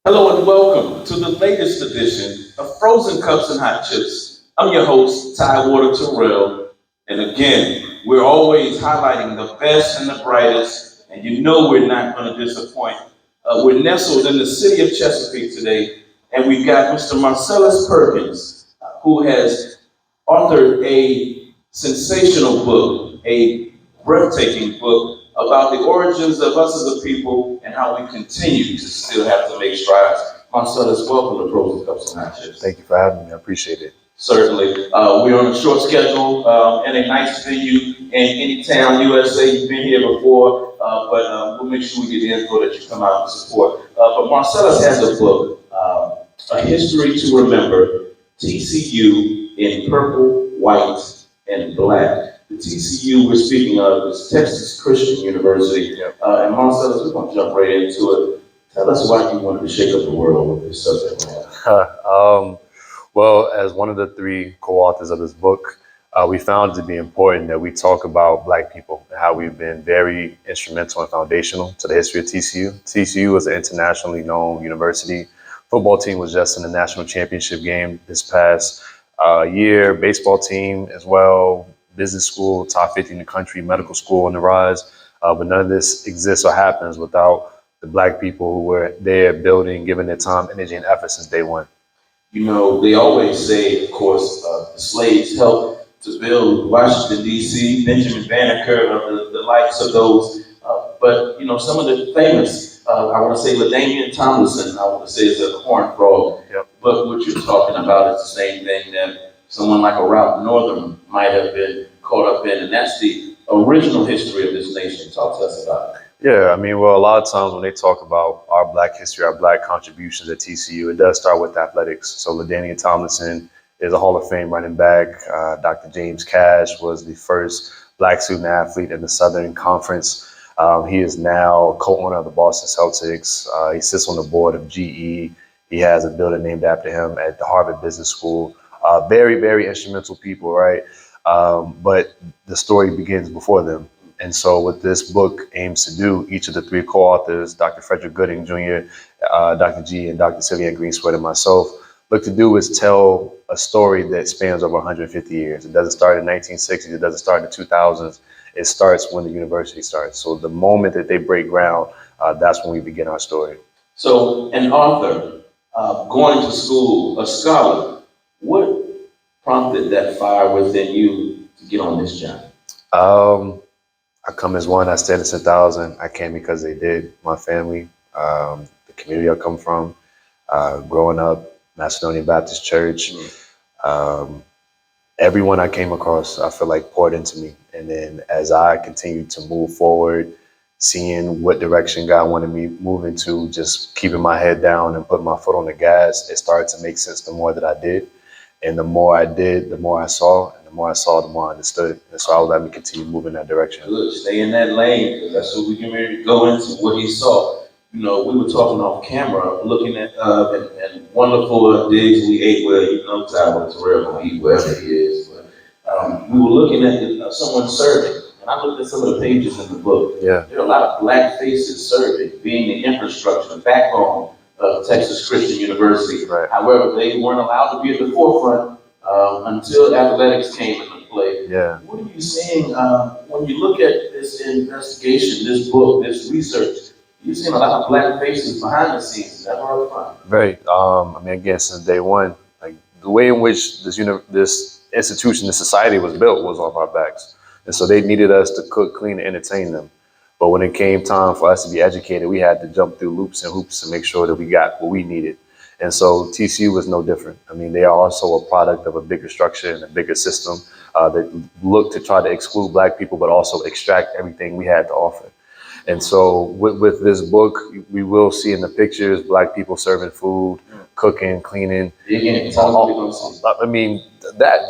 Hello and welcome to the latest edition of Frozen Cups and Hot Chips. I'm your host, Water Terrell, and again, we're always highlighting the best and the brightest, and you know we're not going to disappoint. We're nestled in the city of Chesapeake today, and we've got Mr. Marcellis Perkins, who has authored a sensational book, a breathtaking book about the origins of us as a people and how we continue to still have to make strides. Marcellus, welcome to Pros and Cups and Hot Chips. Thank you for having me. I appreciate it. Certainly. We're on a short schedule in a nice venue in any town, USA. You've been here before, but we'll make sure we get the info that you come out and support. But Marcellus has a book, A History to Remember, TCU in Purple, White, and Black. The TCU we're speaking of is Texas Christian University. And Marcellus, we're going to jump right into it. Tell us why you wanted to shake up the world with this subject matter. Well, as one of the three co-authors of this book, we found it to be important that we talk about Black people and how we've been very instrumental and foundational to the history of TCU. TCU is an internationally known university. Football team was just in the national championship game this past year. Baseball team as well. Business school, top 50 in the country. Medical school on the rise. But none of this exists or happens without the Black people who were there building, giving their time, energy, and effort since day one. You know, they always say, of course, the slaves helped to build Washington, D.C., Benjamin Banneker, the likes of those. But, you know, some of the famous, I want to say LaDainian Tomlinson, I want to say is a corn frog. Yep. But what you're talking about is the same thing that someone like a Ralph Northam might have been caught up in, and that's the original history of this nation. Talk to us about it. Yeah, I mean, well, a lot of times when they talk about our Black history, our Black contributions at TCU, it does start with athletics. So LaDainian Tomlinson is a Hall of Fame running back. Dr. James Cash was the first Black student athlete in the Southern Conference. He is now co-owner of the Boston Celtics. He sits on the board of GE. He has a building named after him at the Harvard Business School. Very, very instrumental people, right? But the story begins before them. And so what this book aims to do, each of the three co-authors, Dr. Frederick Gooding Jr., Dr. G, and Dr. Sylvia Greenswet and myself, look to do is tell a story that spans over 150 years. It doesn't start in the 1960s. It doesn't start in the 2000s. It starts when the university starts. So the moment that they break ground, that's when we begin our story. So an author, going to school, a scholar, what prompted that fire within you to get on this journey? I come as one, I stand as 1,000. I came because they did. My family, the community I come from, growing up, Macedonian Baptist Church, everyone I came across, I feel like poured into me. And then as I continued to move forward, seeing what direction God wanted me move into, just keeping my head down and putting my foot on the gas, it started to make sense the more that I did. And the more I did, the more I saw. And the more I saw, the more I understood. And so I would let me continue moving in that direction. Good. Stay in that lane, because that's what we can really go into, what he saw. You know, we were talking off camera, looking at and wonderful digs we ate where, you know, Tyler Terrell will eat wherever he is. But we were looking at someone serving. And I looked at some of the pages in the book. Yeah. There are a lot of Black faces serving, being the infrastructure, the backbone of Texas Christian University. Right. However, they weren't allowed to be at the forefront until athletics came into play. Yeah. What are you seeing when you look at this investigation, this book, this research? You're seeing a lot of Black faces behind the scenes, never up front. Very. I mean, again, since day one, like the way in which this institution, this society was built was off our backs. And so they needed us to cook, clean, and entertain them. But when it came time for us to be educated, we had to jump through loops and hoops to make sure that we got what we needed. And so TCU was no different. I mean, they are also a product of a bigger structure and a bigger system that looked to try to exclude Black people, but also extract everything we had to offer. And so with this book, we will see in the pictures Black people serving food, cooking, cleaning. I mean,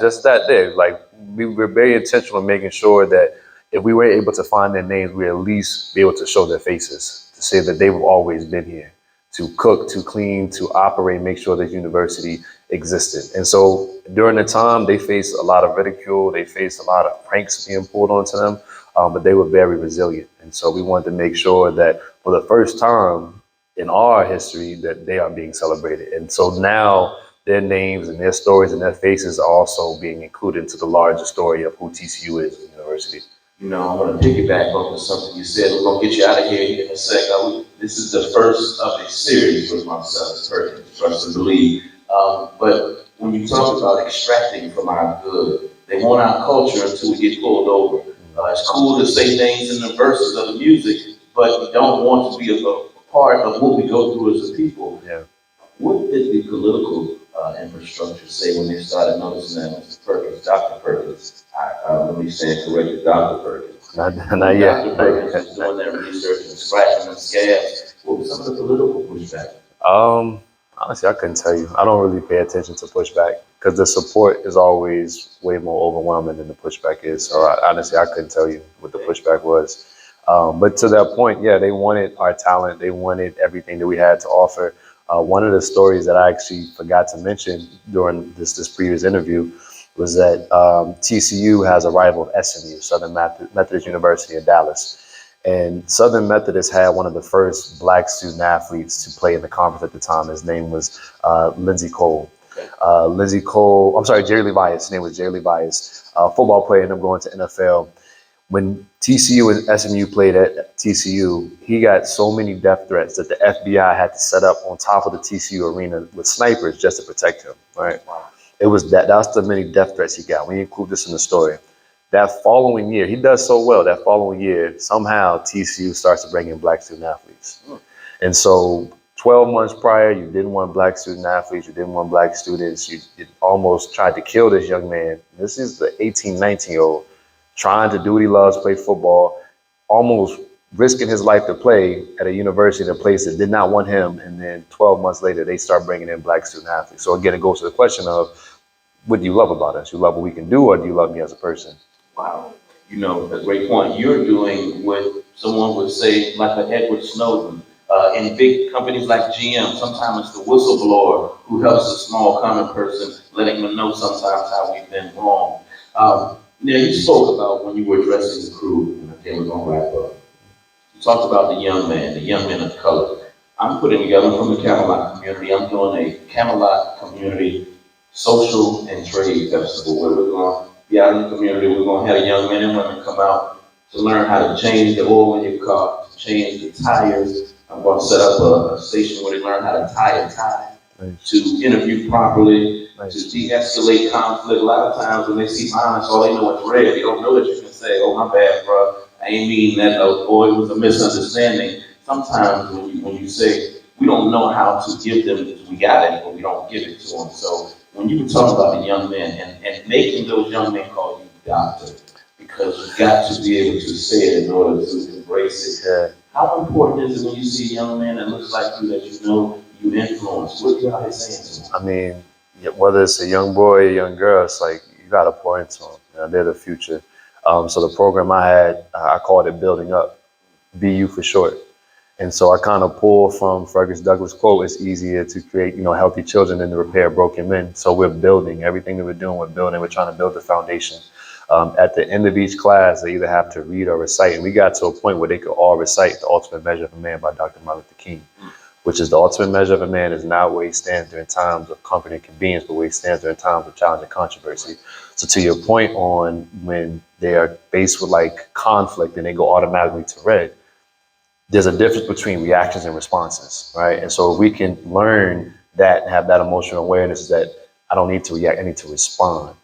just that there. Like, we were very intentional in making sure that if we were able to find their names, we at least be able to show their faces, to say that they've always been here, to cook, to clean, to operate, make sure that university existed. And so during the time, they faced a lot of ridicule, they faced a lot of pranks being pulled onto them, but they were very resilient. And so we wanted to make sure that for the first time, in our history that they are being celebrated. And so now their names and their stories and their faces are also being included into the larger story of who TCU is as a university. You know, I want to piggyback off of something you said. We're going to get you out of here in a sec. This is the first of a series with Marcellis, Perkins, trust and believe. But when you talk about extracting from our good, they want our culture until we get pulled over. It's cool to say things in the verses of the music, but you don't want to be a part of what we go through as a people. Yeah. What did the political infrastructure say when they started noticing that Mr. Perkins, Dr. Perkins, let me say it correctly, Dr. Perkins. Not yet. Dr. Perkins was doing that research and scratching the scabs. What was some of the political pushback? Honestly, I couldn't tell you. I don't really pay attention to pushback because the support is always way more overwhelming than the pushback is. So honestly, I couldn't tell you what the pushback was. But to that point, yeah, they wanted our talent. They wanted everything that we had to offer. One of the stories that I actually forgot to mention during this previous interview was that TCU has a rival of SMU, Southern Methodist University in Dallas. And Southern Methodist had one of the first black student athletes to play in the conference at the time. His name was Lindsey Cole. Jerry Levias. His name was Jerry Levias, football player, ended up going to NFL. When TCU and SMU played at TCU, he got so many death threats that the FBI had to set up on top of the TCU arena with snipers just to protect him, right? It was that's the many death threats he got. We include this in the story. That following year, he does so well. That following year, somehow TCU starts to bring in black student athletes. And so 12 months prior, you didn't want black student athletes. You didn't want black students. You almost tried to kill this young man. This is the 18, 19-year-old trying to do what he loves, play football, almost risking his life to play at a university in a place that did not want him. And then 12 months later, they start bringing in black student athletes. So again, it goes to the question of, what do you love about us? You love what we can do, or do you love me as a person? Wow. You know, a great point. You're doing what someone would say, like an Edward Snowden. In big companies like GM, sometimes it's the whistleblower who helps a small common person, letting them know sometimes how we've been wrong. Now, you spoke about when you were addressing the crew, and okay, we're going to wrap up. You talked about the young men of color. I'm putting together from the Camelot community. I'm doing a Camelot community social and trade festival where we're going to be out in the community. We're going to have young men and women come out to learn how to change the oil in your car, to change the tires. I'm going to set up a station where they learn how to tie a tie, to interview properly, to de-escalate conflict. A lot of times when they see violence, all they know is red. They don't know that you can say, "Oh, my bad, bro. I ain't mean that," or "it was a misunderstanding." Sometimes when you say, we don't know how to give them, we got it, but we don't give it to them. So when you talk about the young men and making those young men call you doctor, because you've got to be able to say it in order to embrace it. Yeah. How important is it when you see a young man that looks like you, that you know you influence? What are you out here saying to them? I mean, whether it's a young boy or a young girl, it's like you got to pour into them. You know, they're the future. So the program I had, I called it Building Up, BU for short. And so I kind of pull from Fergus Douglas' quote, "It's easier to create, healthy children than to repair broken men." So we're building everything that we're doing. We're building. We're trying to build the foundation. At the end of each class, they either have to read or recite. And we got to a point where they could all recite The Ultimate Measure of a Man by Dr. Martin Luther King, which is the ultimate measure of a man is not where he stands during times of comfort and convenience, but where he stands during times of challenge and controversy. So to your point on when they are faced with like conflict and they go automatically to red, there's a difference between reactions and responses, right? And so if we can learn that and have that emotional awareness that I don't need to react, I need to respond.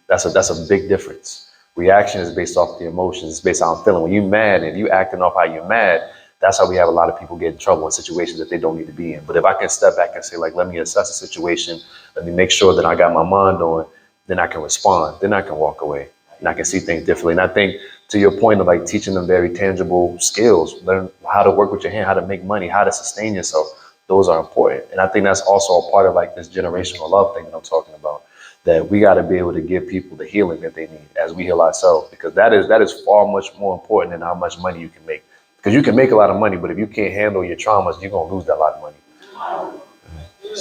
That's a big difference. Reaction is based off the emotions. It's based on how I'm feeling. When you're mad and you acting off how you're mad, that's how we have a lot of people get in trouble in situations that they don't need to be in. But if I can step back and say, like, let me assess the situation, let me make sure that I got my mind on, then I can respond. Then I can walk away and I can see things differently. And I think to your point of like teaching them very tangible skills, learn how to work with your hand, how to make money, how to sustain yourself, those are important. And I think that's also a part of like this generational love thing that I'm talking about, that we got to be able to give people the healing that they need as we heal ourselves, because that is far much more important than how much money you can make. Because you can make a lot of money, but if you can't handle your traumas, you're going to lose that lot of money.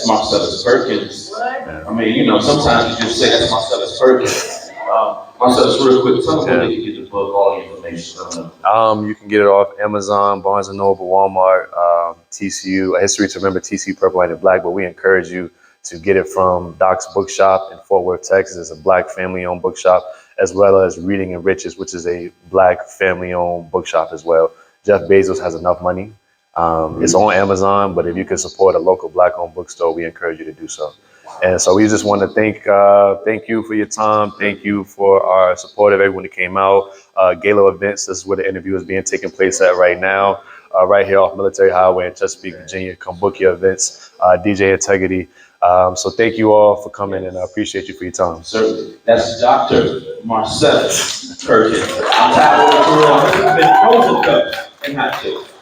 Marcellis Perkins. I mean, sometimes you just say that's Marcellis Perkins. Marcellis, real quick, tell them where they can get the book, all the information coming up. You can get it off Amazon, Barnes and Noble, Walmart, TCU. A History to Remember, TCU, Purple, White, and Black. But we encourage you to get it from Doc's Bookshop in Fort Worth, Texas. It's a Black family-owned bookshop, as well as Reading and Riches, which is a Black family-owned bookshop as well. Jeff Bezos has enough money. It's on Amazon, but if you can support a local Black-owned bookstore, we encourage you to do so. And so we just want to thank you for your time. Thank you for our support of everyone that came out. Gala events, this is where the interview is being taken place at right now, right here off Military Highway in Chesapeake, Virginia. Come book your events, DJ Integrity. So thank you all for coming, and I appreciate you for your time. Certainly. That's Dr. Marcellis Perkins. I'm Ty Water Terrell. This has been Frozen Cups and Hot Chips.